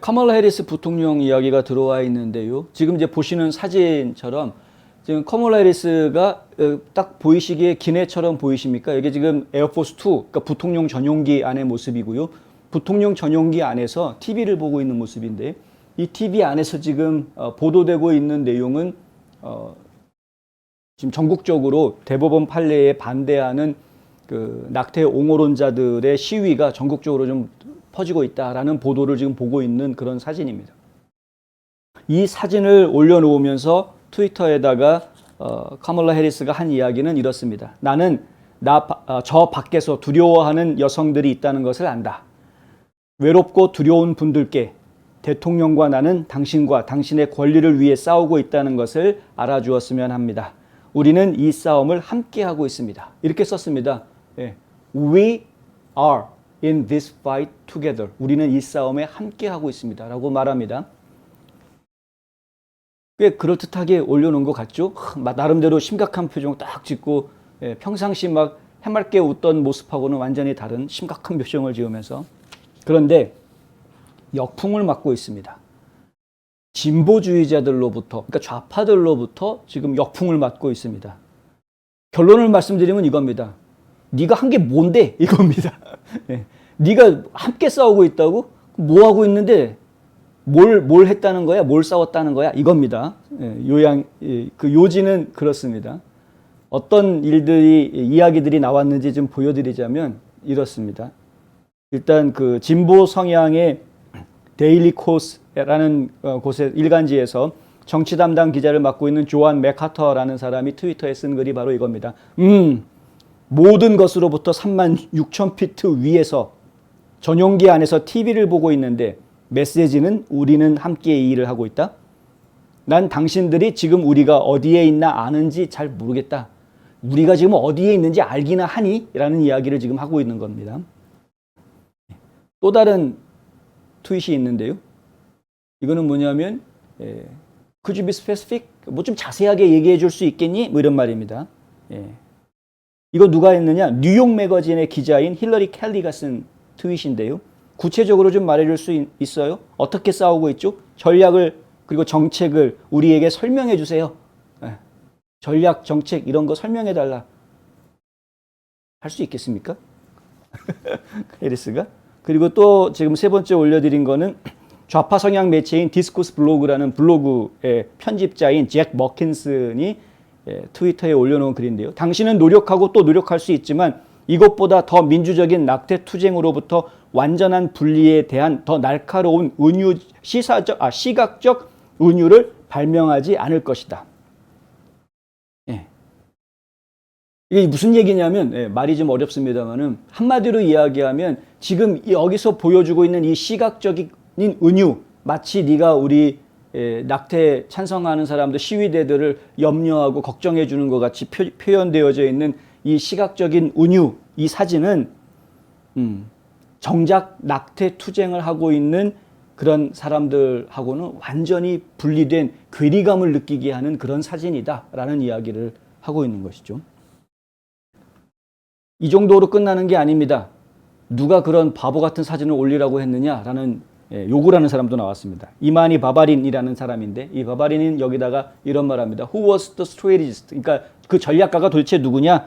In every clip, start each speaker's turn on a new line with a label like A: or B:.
A: 카멀라 해리스 부통령 이야기가 들어와 있는데요. 지금 이제 보시는 사진처럼 지금 카멀라 해리스가 딱 보이시기에 기내처럼 보이십니까? 이게 지금 에어포스 2, 그러니까 부통령 전용기 안의 모습이고요. 부통령 전용기 안에서 TV를 보고 있는 모습인데 이 TV 안에서 지금 보도되고 있는 내용은 지금 전국적으로 대법원 판례에 반대하는 그 낙태 옹호론자들의 시위가 전국적으로 좀 퍼지고 있다라는 보도를 지금 보고 있는 그런 사진입니다. 이 사진을 올려놓으면서 트위터에다가 카멀라 해리스가 한 이야기는 이렇습니다. 나는 저 밖에서 두려워하는 여성들이 있다는 것을 안다. 외롭고 두려운 분들께 대통령과 나는 당신과 당신의 권리를 위해 싸우고 있다는 것을 알아주었으면 합니다. 우리는 이 싸움을 함께 하고 있습니다. 이렇게 썼습니다. 예. We are in this fight together. 우리는 이 싸움에 함께 하고 있습니다. 라고 말합니다. 꽤 그럴듯하게 올려놓은 것 같죠? 나름대로 심각한 표정 딱 짓고 평상시 막 해맑게 웃던 모습하고는 완전히 다른 심각한 표정을 지으면서 그런데 역풍을 맞고 있습니다. 진보주의자들로부터, 그러니까 좌파들로부터 지금 역풍을 맞고 있습니다. 결론을 말씀드리면 이겁니다. 네가 한 게 뭔데? 이겁니다. 네가 함께 싸우고 있다고? 뭐 하고 있는데 뭘 했다는 거야? 뭘 싸웠다는 거야? 이겁니다. 그 요지는 그렇습니다. 어떤 이야기들이 나왔는지 좀 보여드리자면 이렇습니다. 일단 그 진보 성향의 데일리 코스라는 곳의 일간지에서 정치 담당 기자를 맡고 있는 조안 맥하터라는 사람이 트위터에 쓴 글이 바로 이겁니다. 모든 것으로부터 36,000피트 위에서 전용기 안에서 TV를 보고 있는데 메시지는 우리는 함께 이 일을 하고 있다. 난 당신들이 지금 우리가 어디에 있나 아는지 잘 모르겠다. 우리가 지금 어디에 있는지 알기나 하니? 라는 이야기를 지금 하고 있는 겁니다. 또 다른 트윗이 있는데요. 이거는 뭐냐면 Could you be specific? 뭐 좀 자세하게 얘기해 줄 수 있겠니? 뭐 이런 말입니다. 이거 누가 했느냐? 뉴욕 매거진의 기자인 힐러리 켈리가 쓴 트윗인데요. 구체적으로 좀 말해줄 수 있어요? 어떻게 싸우고 있죠? 전략을 그리고 정책을 우리에게 설명해 주세요. 전략, 정책 이런 거 설명해 달라. 할 수 있겠습니까? 해리스가? 그리고 또 지금 세 번째 올려드린 거는 좌파 성향 매체인 디스코스 블로그라는 블로그의 편집자인 잭 머킨슨이 트위터에 올려놓은 글인데요. 당신은 노력하고 또 노력할 수 있지만 이것보다 더 민주적인 낙태 투쟁으로부터 완전한 분리에 대한 더 날카로운 시각적 은유를 발명하지 않을 것이다. 이게 무슨 얘기냐면 말이 좀 어렵습니다만은 한마디로 이야기하면 지금 여기서 보여주고 있는 이 시각적인 은유 마치 네가 우리 낙태 찬성하는 사람들 시위대들을 염려하고 걱정해 주는 것 같이 표현되어져 있는 이 시각적인 은유 이 사진은 정작 낙태 투쟁을 하고 있는 그런 사람들하고는 완전히 분리된 괴리감을 느끼게 하는 그런 사진이다라는 이야기를 하고 있는 것이죠. 이 정도로 끝나는 게 아닙니다. 누가 그런 바보 같은 사진을 올리라고 했느냐라는 욕을 하는 사람도 나왔습니다. 이마니 바바린이라는 사람인데 이 바바린은 여기다가 이런 말합니다. Who was the strategist? 그러니까 그 전략가가 도대체 누구냐?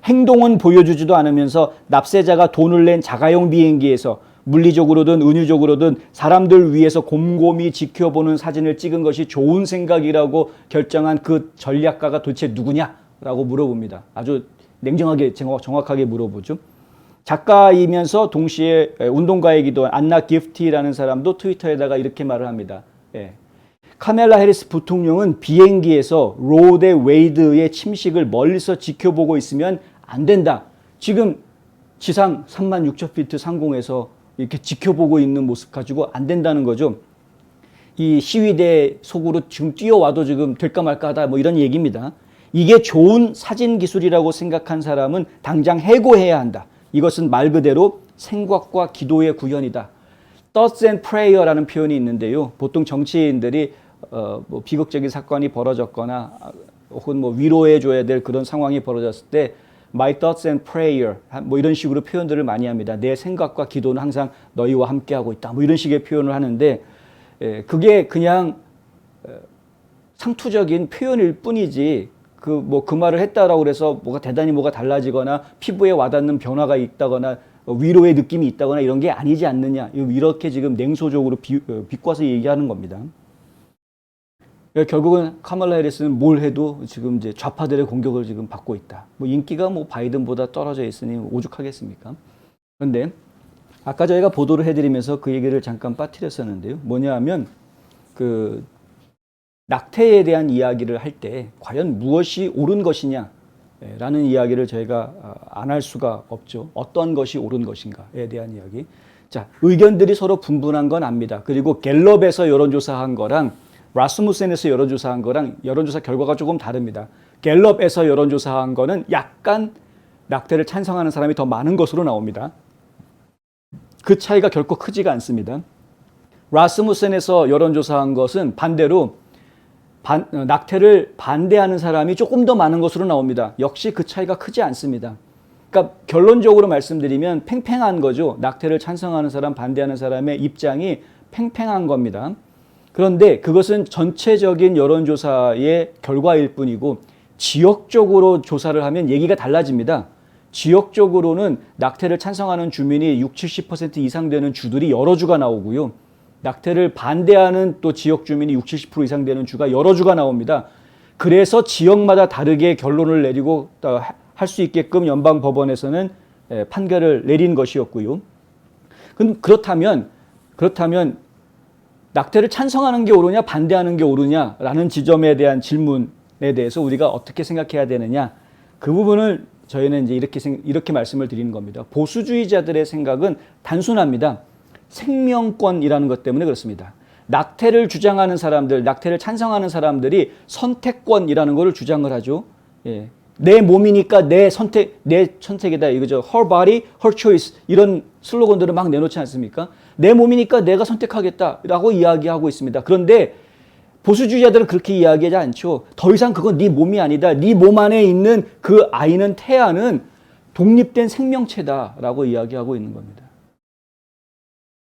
A: 행동은 보여주지도 않으면서 납세자가 돈을 낸 자가용 비행기에서 물리적으로든 은유적으로든 사람들 위해서 곰곰이 지켜보는 사진을 찍은 것이 좋은 생각이라고 결정한 그 전략가가 도대체 누구냐라고 물어봅니다. 아주 냉정하게 정확하게 물어보죠. 작가이면서 동시에 운동가이기도 한 안나 기프티라는 사람도 트위터에다가 이렇게 말을 합니다. 카멜라 해리스 부통령은 비행기에서 로 대 웨이드의 침식을 멀리서 지켜보고 있으면 안 된다. 지금 지상 36,000피트 상공에서 이렇게 지켜보고 있는 모습 가지고 안 된다는 거죠. 이 시위대 속으로 지금 뛰어와도 지금 될까 말까 하다 뭐 이런 얘기입니다. 이게 좋은 사진 기술이라고 생각한 사람은 당장 해고해야 한다. 이것은 말 그대로 생각과 기도의 구현이다. Thoughts and prayer라는 표현이 있는데요. 보통 정치인들이 뭐 비극적인 사건이 벌어졌거나 혹은 뭐 위로해 줘야 될 그런 상황이 벌어졌을 때 my thoughts and prayer 뭐 이런 식으로 표현들을 많이 합니다. 내 생각과 기도는 항상 너희와 함께하고 있다. 뭐 이런 식의 표현을 하는데 그게 그냥 상투적인 표현일 뿐이지 그 말을 했다라고 해서 뭐가 달라지거나 피부에 와닿는 변화가 있다거나 위로의 느낌이 있다거나 이런 게 아니지 않느냐. 이렇게 지금 냉소적으로 비꼬아서 얘기하는 겁니다. 결국은 카말라 해리스는 뭘 해도 지금 이제 좌파들의 공격을 지금 받고 있다. 뭐 인기가 뭐 바이든보다 떨어져 있으니 오죽하겠습니까? 그런데 아까 저희가 보도를 해드리면서 그 얘기를 잠깐 빠뜨렸었는데요. 뭐냐 하면 그 낙태에 대한 이야기를 할 때 과연 무엇이 옳은 것이냐 라는 이야기를 저희가 안 할 수가 없죠. 어떤 것이 옳은 것인가에 대한 이야기. 자, 의견들이 서로 분분한 건 압니다. 그리고 갤럽에서 여론조사한 거랑 라스무센에서 여론조사한 거랑 여론조사 결과가 조금 다릅니다. 갤럽에서 여론조사한 거는 약간 낙태를 찬성하는 사람이 더 많은 것으로 나옵니다. 그 차이가 결코 크지가 않습니다. 라스무센에서 여론조사한 것은 반대로 낙태를 반대하는 사람이 조금 더 많은 것으로 나옵니다. 역시 그 차이가 크지 않습니다. 그러니까 결론적으로 말씀드리면 팽팽한 거죠. 낙태를 찬성하는 사람, 반대하는 사람의 입장이 팽팽한 겁니다. 그런데 그것은 전체적인 여론조사의 결과일 뿐이고 지역적으로 조사를 하면 얘기가 달라집니다. 지역적으로는 낙태를 찬성하는 주민이 60, 70% 이상 되는 주들이 여러 주가 나오고요. 낙태를 반대하는 또 지역 주민이 60, 70% 이상 되는 주가 여러 주가 나옵니다. 그래서 지역마다 다르게 결론을 내리고 할 수 있게끔 연방법원에서는 판결을 내린 것이었고요. 그렇다면 낙태를 찬성하는 게 옳으냐 반대하는 게 옳으냐라는 지점에 대한 질문에 대해서 우리가 어떻게 생각해야 되느냐, 그 부분을 저희는 이제 이렇게 말씀을 드리는 겁니다. 보수주의자들의 생각은 단순합니다. 생명권이라는 것 때문에 그렇습니다. 낙태를 주장하는 사람들, 낙태를 찬성하는 사람들이 선택권이라는 것을 주장을 하죠. 예. 내 몸이니까 내 선택이다 이거죠. Her body, her choice 이런 슬로건들을 막 내놓지 않습니까? 내 몸이니까 내가 선택하겠다라고 이야기하고 있습니다. 그런데 보수주의자들은 그렇게 이야기하지 않죠. 더 이상 그건 네 몸이 아니다. 네 몸 안에 있는 그 아이는, 태아는 독립된 생명체다라고 이야기하고 있는 겁니다.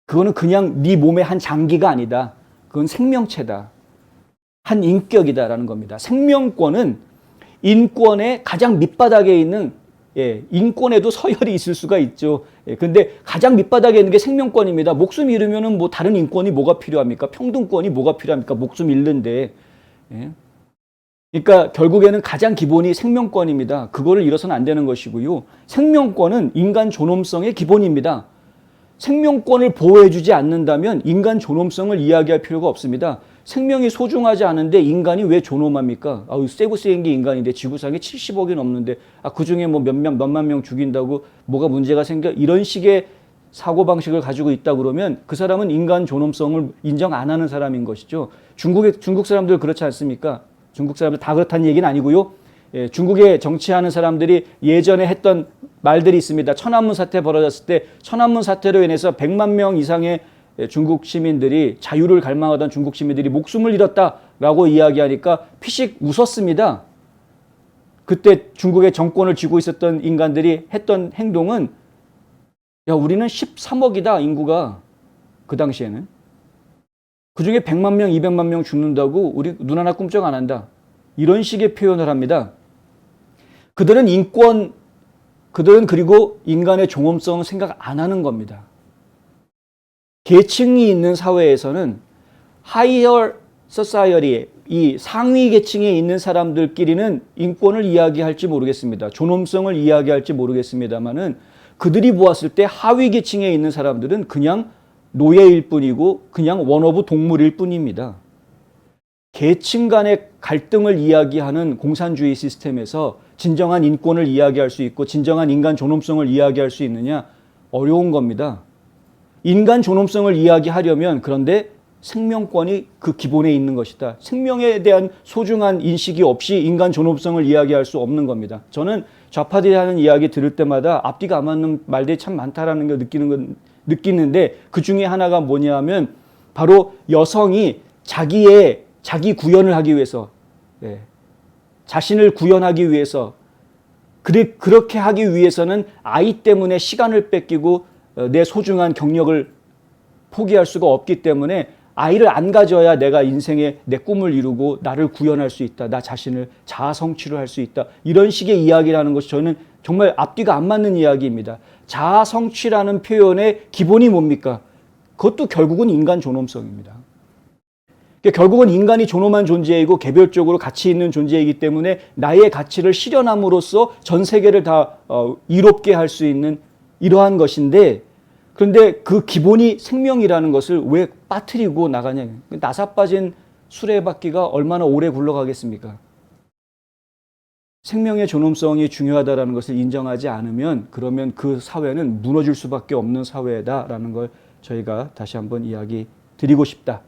A: 그거는 그냥 네 몸의 한 장기가 아니다. 그건 생명체다. 한 인격이다라는 겁니다. 생명권은 인권의 가장 밑바닥에 있는, 인권에도 서열이 있을 수가 있죠. 근데 가장 밑바닥에 있는 게 생명권입니다. 목숨 잃으면은 뭐 다른 인권이 뭐가 필요합니까? 평등권이 뭐가 필요합니까? 목숨 잃는데. 그러니까 결국에는 가장 기본이 생명권입니다. 그거를 잃어서는 안 되는 것이고요. 생명권은 인간 존엄성의 기본입니다. 생명권을 보호해주지 않는다면 인간 존엄성을 이야기할 필요가 없습니다. 생명이 소중하지 않은데 인간이 왜 존엄합니까? 세고 세인 게 인간인데 지구상에 70억이 넘는데 그중에 뭐 몇만 명 죽인다고 뭐가 문제가 생겨? 이런 식의 사고방식을 가지고 있다 그러면 그 사람은 인간 존엄성을 인정 안 하는 사람인 것이죠. 중국 사람들 그렇지 않습니까? 중국 사람들 다 그렇다는 얘기는 아니고요. 중국에 정치하는 사람들이 예전에 했던 말들이 있습니다. 천안문 사태 벌어졌을 때 천안문 사태로 인해서 100만 명 이상의 중국 시민들이, 자유를 갈망하던 중국 시민들이 목숨을 잃었다라고 이야기하니까 피식 웃었습니다. 그때 중국의 정권을 쥐고 있었던 인간들이 했던 행동은 우리는 13억이다 인구가. 그 당시에는 그중에 100만 명 200만 명 죽는다고 우리 눈 하나 꿈쩍 안 한다, 이런 식의 표현을 합니다. 그들은 그리고 인간의 존엄성을 생각 안 하는 겁니다. 계층이 있는 사회에서는 higher society, 이 상위 계층에 있는 사람들끼리는 인권을 이야기할지 모르겠습니다. 존엄성을 이야기할지 모르겠습니다만은 그들이 보았을 때 하위 계층에 있는 사람들은 그냥 노예일 뿐이고 그냥 원어브 동물일 뿐입니다. 계층 간의 갈등을 이야기하는 공산주의 시스템에서 진정한 인권을 이야기할 수 있고 진정한 인간 존엄성을 이야기할 수 있느냐? 어려운 겁니다. 인간 존엄성을 이야기하려면 그런데 생명권이 그 기본에 있는 것이다. 생명에 대한 소중한 인식이 없이 인간 존엄성을 이야기할 수 없는 겁니다. 저는 좌파들이 하는 이야기 들을 때마다 앞뒤가 안 맞는 말들이 참 많다라는 걸 느끼는데 그 중에 하나가 뭐냐면 바로 여성이 자기 구현을 하기 위해서, 자신을 구현하기 위해서 그렇게 하기 위해서는 아이 때문에 시간을 뺏기고 내 소중한 경력을 포기할 수가 없기 때문에 아이를 안 가져야 내가 인생에 내 꿈을 이루고 나를 구현할 수 있다. 나 자신을 자아 성취를 할 수 있다. 이런 식의 이야기라는 것이 저는 정말 앞뒤가 안 맞는 이야기입니다. 자아 성취라는 표현의 기본이 뭡니까? 그것도 결국은 인간 존엄성입니다. 그러니까 결국은 인간이 존엄한 존재이고 개별적으로 가치 있는 존재이기 때문에 나의 가치를 실현함으로써 전 세계를 다 이롭게 할 수 있는 이러한 것인데, 그런데 그 기본이 생명이라는 것을 왜 빠뜨리고 나가냐. 나사 빠진 수레바퀴가 얼마나 오래 굴러가겠습니까? 생명의 존엄성이 중요하다는 것을 인정하지 않으면 그러면 그 사회는 무너질 수밖에 없는 사회다라는 걸 저희가 다시 한번 이야기 드리고 싶다.